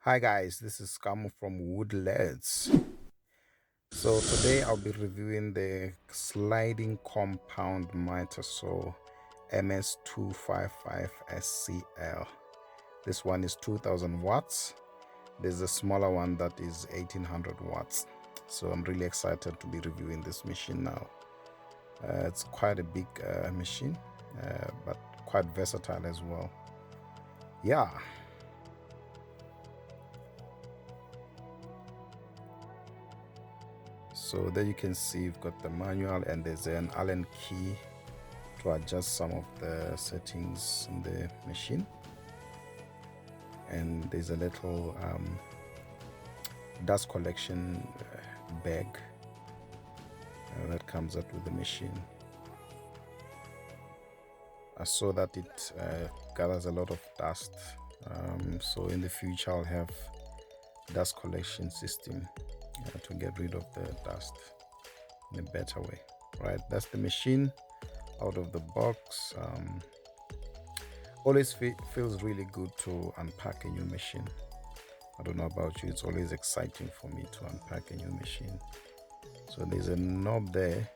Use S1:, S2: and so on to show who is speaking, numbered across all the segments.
S1: Hi guys, this is Kamu from WOODLETS. So today I'll be reviewing the sliding compound mitre saw MS-255SCL. This one is 2000 watts. There's a smaller one that is 1800 watts. So I'm really excited to be reviewing this machine now. It's quite a big machine, but quite versatile as well. Yeah. So there you can see you've got the manual and there's an Allen key to adjust some of the settings in the machine, and there's a little dust collection bag that comes out with the machine. I saw that it gathers a lot of dust, so in the future I'll have dust collection system to get rid of the dust in a better way. Right, that's the machine out of the box. Always feels really good to unpack a new machine. I don't know about you, it's always exciting for me to unpack a new machine. So there's a knob there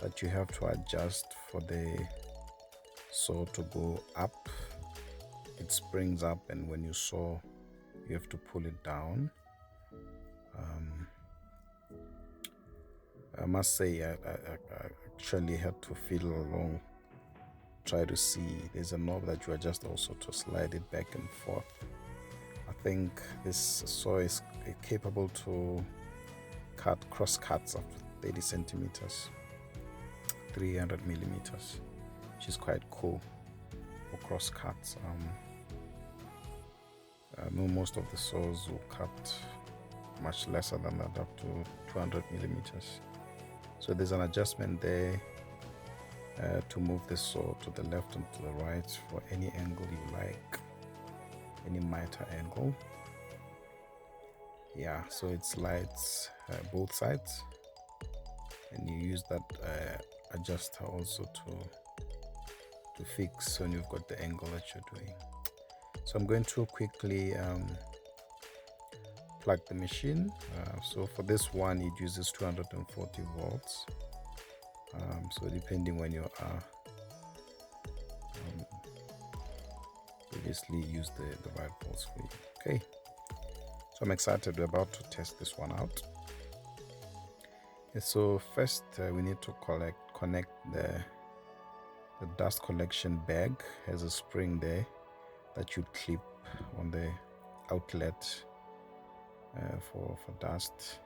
S1: that you have to adjust for the saw to go up. It springs up, and when you saw, you have to pull it down. I must say I actually had to fiddle along, try to see. There's a knob that you adjust also to slide it back and forth. I think this saw is capable to cut cross cuts of 30 centimeters, 300 millimeters, which is quite cool for cross cuts. I know most of the saws will cut much lesser than that, up to 200 millimeters. So there's an adjustment there to move the saw to the left and to the right for any angle you like, any mitre angle. Yeah, so it slides both sides, and you use that adjuster also to fix when you've got the angle that you're doing. So I'm going to quickly plug the machine. So for this one it uses 240 volts, so depending when you are, obviously use the right volts for you. Okay, so I'm excited. We're about to test this one out. Okay, so first we need to connect the dust collection bag. Has a spring there that you clip on the outlet for dust.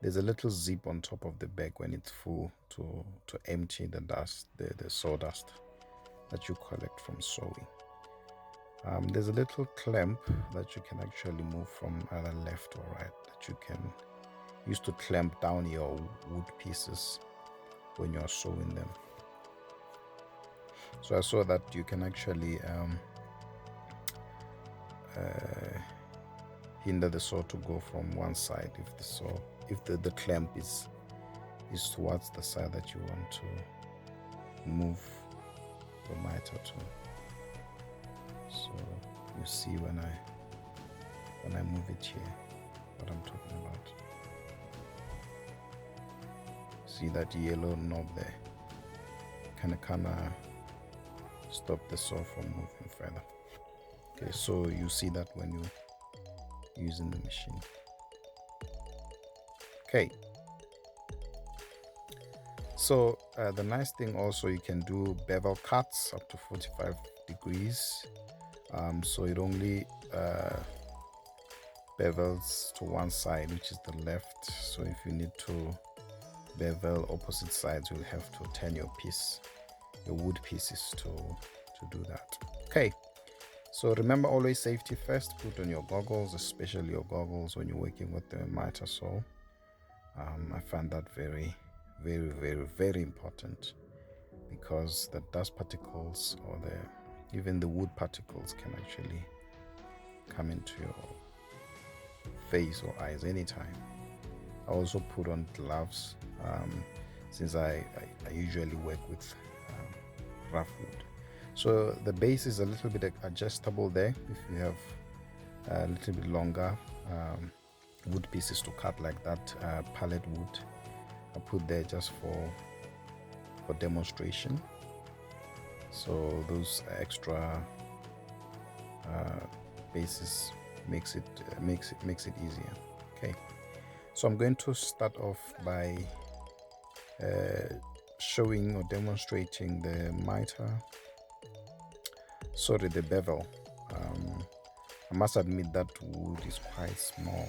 S1: There's a little zip on top of the bag when it's full to empty the dust, the sawdust that you collect from sawing. There's a little clamp that you can actually move from either left or right, that you can use to clamp down your wood pieces when you're sawing them. So I saw that you can actually hinder the saw to go from one side if the clamp is towards the side that you want to move the mitre to. So you see when I move it here what I'm talking about. See that yellow knob there? Kind of stop the saw from moving further. Okay, so you see that when you're using the machine. Okay, so the nice thing also, you can do bevel cuts up to 45 degrees. So it only bevels to one side, which is the left. So if you need to bevel opposite sides, you'll have to turn your wood pieces to do that. Okay, so remember, always safety first. Put on your goggles, especially your goggles when you're working with the mitre saw. I find that very, very, very, very important, because the dust particles or even the wood particles can actually come into your face or eyes anytime. I also put on gloves since I usually work with rough wood. So the base is a little bit adjustable there if you have a little bit longer wood pieces to cut, like that pallet wood I put there just for demonstration. So those extra bases makes it easier. Okay, so I'm going to start off by showing or demonstrating the mitre, sorry, the bevel. I must admit that wood is quite small.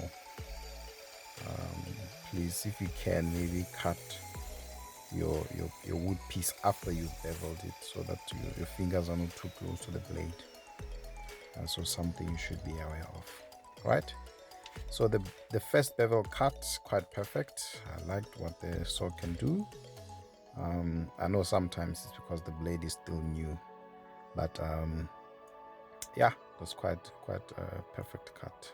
S1: Please, if you can, maybe cut your wood piece after you've beveled it, so that your fingers are not too close to the blade. And so something you should be aware of. Right, so the first bevel cut, quite perfect. I liked what the saw can do. I know sometimes it's because the blade is still new, but yeah, it was quite a perfect cut.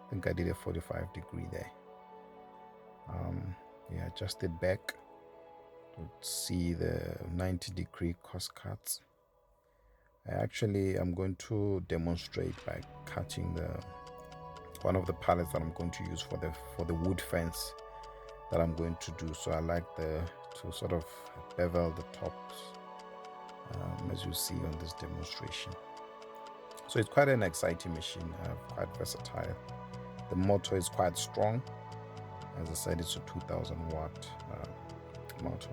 S1: I think I did a 45-degree there. Yeah, adjusted back to see the 90-degree cross cuts. I'm going to demonstrate by cutting one of the pallets that I'm going to use for the wood fence that I'm going to do. So I like to sort of bevel the tops, as you see on this demonstration. So it's quite an exciting machine, quite versatile. The motor is quite strong. As I said, it's a 2000 watt motor.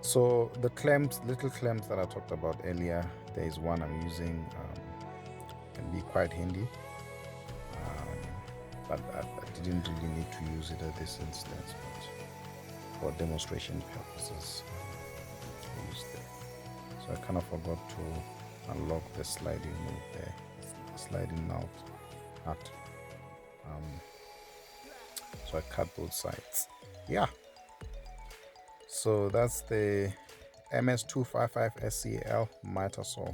S1: So the clamps, little clamps that I talked about earlier, there is one I'm using, can be quite handy, but I didn't really need to use it at this instance, but for demonstration purposes I used it. So I kind of forgot to unlock the sliding mode there, sliding nut. So I cut both sides. Yeah, so that's the MS-255SCL mitre saw,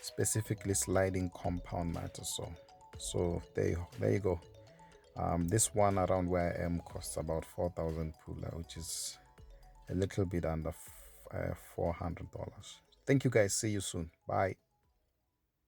S1: specifically sliding compound mitre saw. So there you go. This one around where I am costs about 4,000 pula, which is a little bit under $400. Thank you guys. See you soon. Bye.